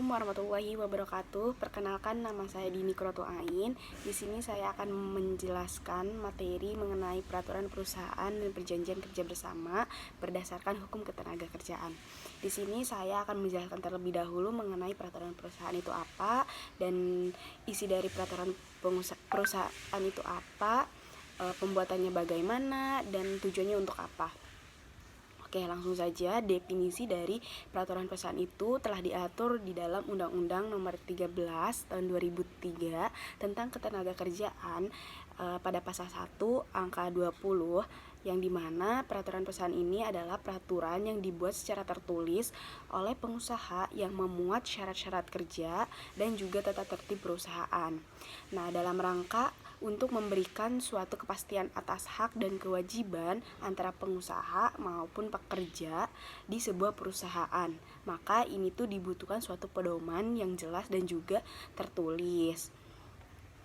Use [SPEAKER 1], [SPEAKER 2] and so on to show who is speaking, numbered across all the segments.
[SPEAKER 1] Assalamualaikum warahmatullahi wabarakatuh. Perkenalkan, nama saya Dini Kroto Ain. Di sini saya akan menjelaskan materi mengenai peraturan perusahaan dan perjanjian kerja bersama berdasarkan hukum ketenagakerjaan. Di sini saya akan menjelaskan terlebih dahulu mengenai peraturan perusahaan itu apa dan isi dari peraturan perusahaan itu apa, pembuatannya bagaimana, dan tujuannya untuk apa. Oke, langsung saja. Definisi dari peraturan perusahaan itu telah diatur di dalam Undang-Undang Nomor 13 Tahun 2003 tentang Ketenagakerjaan pada pasal 1 angka 20, yang dimana peraturan perusahaan ini adalah peraturan yang dibuat secara tertulis oleh pengusaha yang memuat syarat-syarat kerja dan juga tata tertib perusahaan. Nah, dalam rangka untuk memberikan suatu kepastian atas hak dan kewajiban antara pengusaha maupun pekerja di sebuah perusahaan. Maka ini tuh dibutuhkan suatu pedoman yang jelas dan juga tertulis.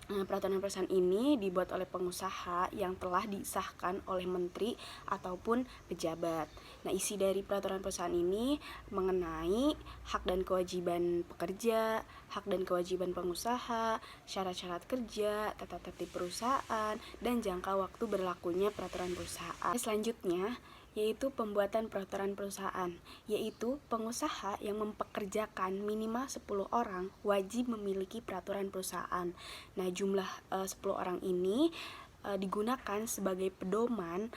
[SPEAKER 1] Peraturan perusahaan ini dibuat oleh pengusaha yang telah disahkan oleh menteri ataupun pejabat. Nah, isi dari peraturan perusahaan ini mengenai hak dan kewajiban pekerja, hak dan kewajiban pengusaha, syarat-syarat kerja, tata tertib perusahaan, dan jangka waktu berlakunya peraturan perusahaan. Selanjutnya, yaitu pembuatan peraturan perusahaan, yaitu pengusaha yang mempekerjakan minimal 10 orang wajib memiliki peraturan perusahaan. Nah, jumlah 10 orang ini digunakan sebagai pedoman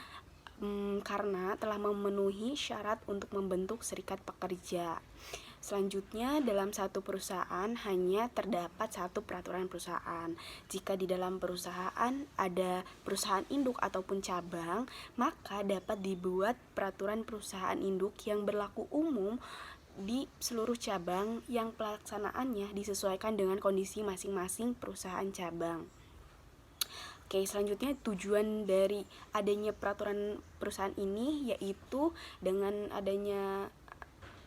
[SPEAKER 1] karena telah memenuhi syarat untuk membentuk serikat pekerja. Selanjutnya, dalam satu perusahaan hanya terdapat satu peraturan perusahaan. Jika di dalam perusahaan ada perusahaan induk ataupun cabang, maka dapat dibuat peraturan perusahaan induk yang berlaku umum di seluruh cabang yang pelaksanaannya disesuaikan dengan kondisi masing-masing perusahaan cabang. Oke, selanjutnya tujuan dari adanya peraturan perusahaan ini yaitu dengan adanya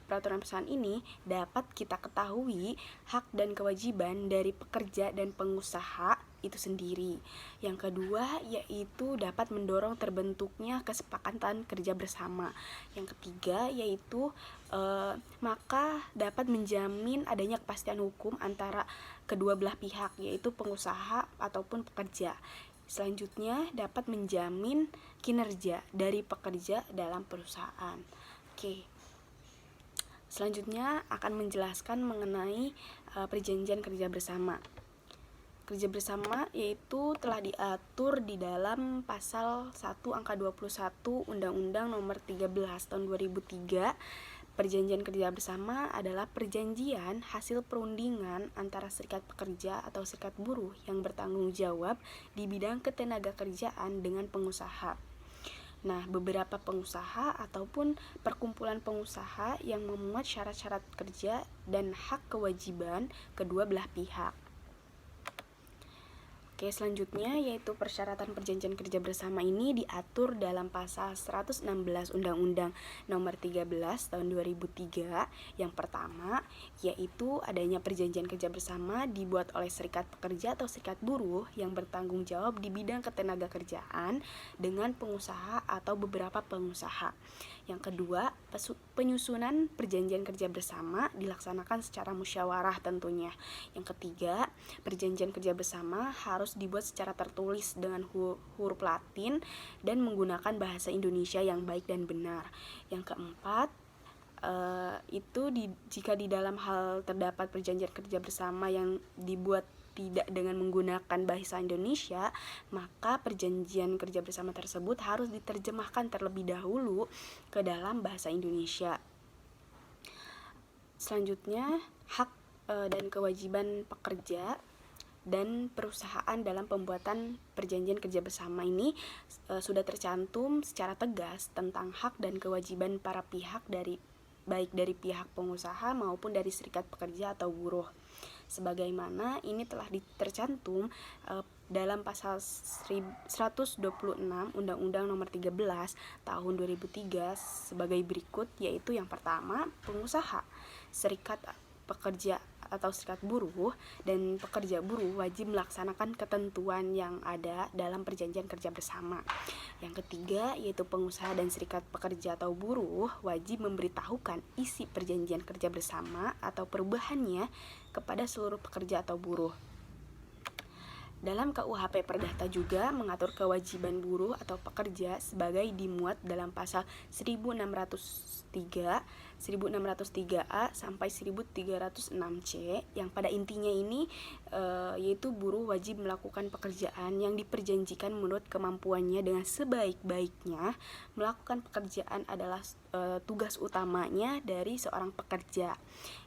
[SPEAKER 1] peraturan perusahaan ini dapat kita ketahui hak dan kewajiban dari pekerja dan pengusaha itu sendiri. Yang kedua yaitu dapat mendorong terbentuknya kesepakatan kerja bersama. Yang ketiga yaitu maka dapat menjamin adanya kepastian hukum antara kedua belah pihak, yaitu pengusaha ataupun pekerja. Selanjutnya dapat menjamin kinerja dari pekerja dalam perusahaan. Oke. Selanjutnya akan menjelaskan mengenai perjanjian kerja bersama. Kerja bersama yaitu telah diatur di dalam pasal 1 angka 21 Undang-Undang Nomor 13 Tahun 2003. Perjanjian kerja bersama adalah perjanjian hasil perundingan antara serikat pekerja atau serikat buruh yang bertanggung jawab di bidang ketenagakerjaan dengan pengusaha. Nah, beberapa pengusaha ataupun perkumpulan pengusaha yang memuat syarat-syarat kerja dan hak kewajiban kedua belah pihak. Oke, selanjutnya yaitu persyaratan perjanjian kerja bersama ini diatur dalam pasal 116 Undang-Undang Nomor 13 Tahun 2003. Yang pertama yaitu adanya perjanjian kerja bersama dibuat oleh serikat pekerja atau serikat buruh yang bertanggung jawab di bidang ketenagakerjaan dengan pengusaha atau beberapa pengusaha. Yang kedua, penyusunan perjanjian kerja bersama dilaksanakan secara musyawarah tentunya. Yang ketiga, perjanjian kerja bersama harus dibuat secara tertulis dengan huruf Latin dan menggunakan bahasa Indonesia yang baik dan benar. Yang keempat, jika di dalam hal terdapat perjanjian kerja bersama yang dibuat tidak dengan menggunakan bahasa Indonesia, maka perjanjian kerja bersama tersebut harus diterjemahkan terlebih dahulu ke dalam bahasa Indonesia. Selanjutnya, hak dan kewajiban pekerja dan perusahaan dalam pembuatan perjanjian kerja bersama ini sudah tercantum secara tegas tentang hak dan kewajiban para pihak baik dari pihak pengusaha maupun dari serikat pekerja atau buruh. Sebagaimana ini telah tercantum dalam pasal 126 Undang-Undang Nomor 13 Tahun 2003 sebagai berikut, yaitu yang pertama, pengusaha, serikat pekerja atau serikat buruh dan pekerja buruh wajib melaksanakan ketentuan yang ada dalam perjanjian kerja bersama. Yang ketiga, yaitu pengusaha dan serikat pekerja atau buruh wajib memberitahukan isi perjanjian kerja bersama atau perubahannya kepada seluruh pekerja atau buruh. Dalam KUHP Perdata juga mengatur kewajiban buruh atau pekerja sebagai dimuat dalam pasal 1603, 1603A sampai 1306C, yang pada intinya ini yaitu buruh wajib melakukan pekerjaan yang diperjanjikan menurut kemampuannya dengan sebaik-baiknya. Melakukan pekerjaan adalah tugas utamanya dari seorang pekerja.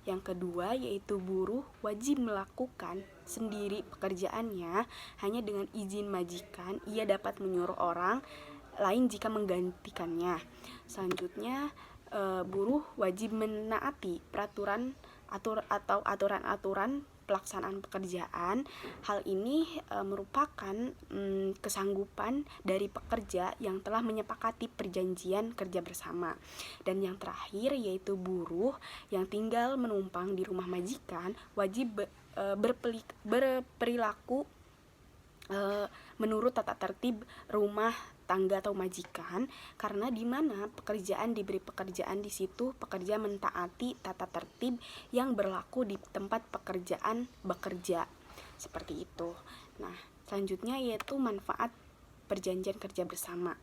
[SPEAKER 1] Yang kedua, yaitu buruh wajib melakukan sendiri pekerjaannya hanya dengan izin majikan. Ia dapat menyuruh orang lain jika menggantikannya. Selanjutnya, buruh wajib menaati peraturan atau aturan-aturan pelaksanaan pekerjaan. Hal ini merupakan kesanggupan dari pekerja yang telah menyepakati perjanjian kerja bersama. Dan yang terakhir, yaitu buruh yang tinggal menumpang di rumah majikan wajib berperilaku menurut tata tertib rumah tangga atau majikan, karena di mana pekerjaan diberi pekerjaan di situ pekerja mentaati tata tertib yang berlaku di tempat pekerjaan bekerja. Seperti itu. Nah, selanjutnya yaitu manfaat perjanjian kerja bersama.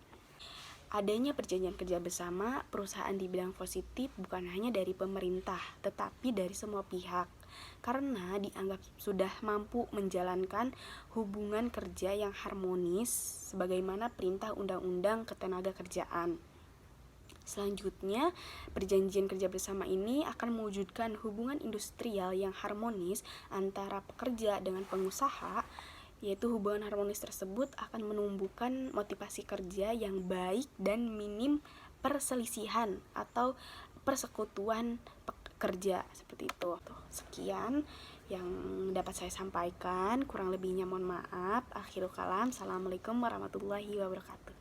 [SPEAKER 1] Adanya perjanjian kerja bersama perusahaan di bidang positif bukan hanya dari pemerintah, tetapi dari semua pihak, karena dianggap sudah mampu menjalankan hubungan kerja yang harmonis sebagaimana perintah Undang-Undang Ketenagakerjaan. Selanjutnya, perjanjian kerja bersama ini akan mewujudkan hubungan industrial yang harmonis antara pekerja dengan pengusaha, yaitu hubungan harmonis tersebut akan menumbuhkan motivasi kerja yang baik dan minim perselisihan atau persekutuan pekerja, seperti itu. Sekian yang dapat saya sampaikan, kurang lebihnya mohon maaf. Akhirul kalam, assalamualaikum warahmatullahi wabarakatuh.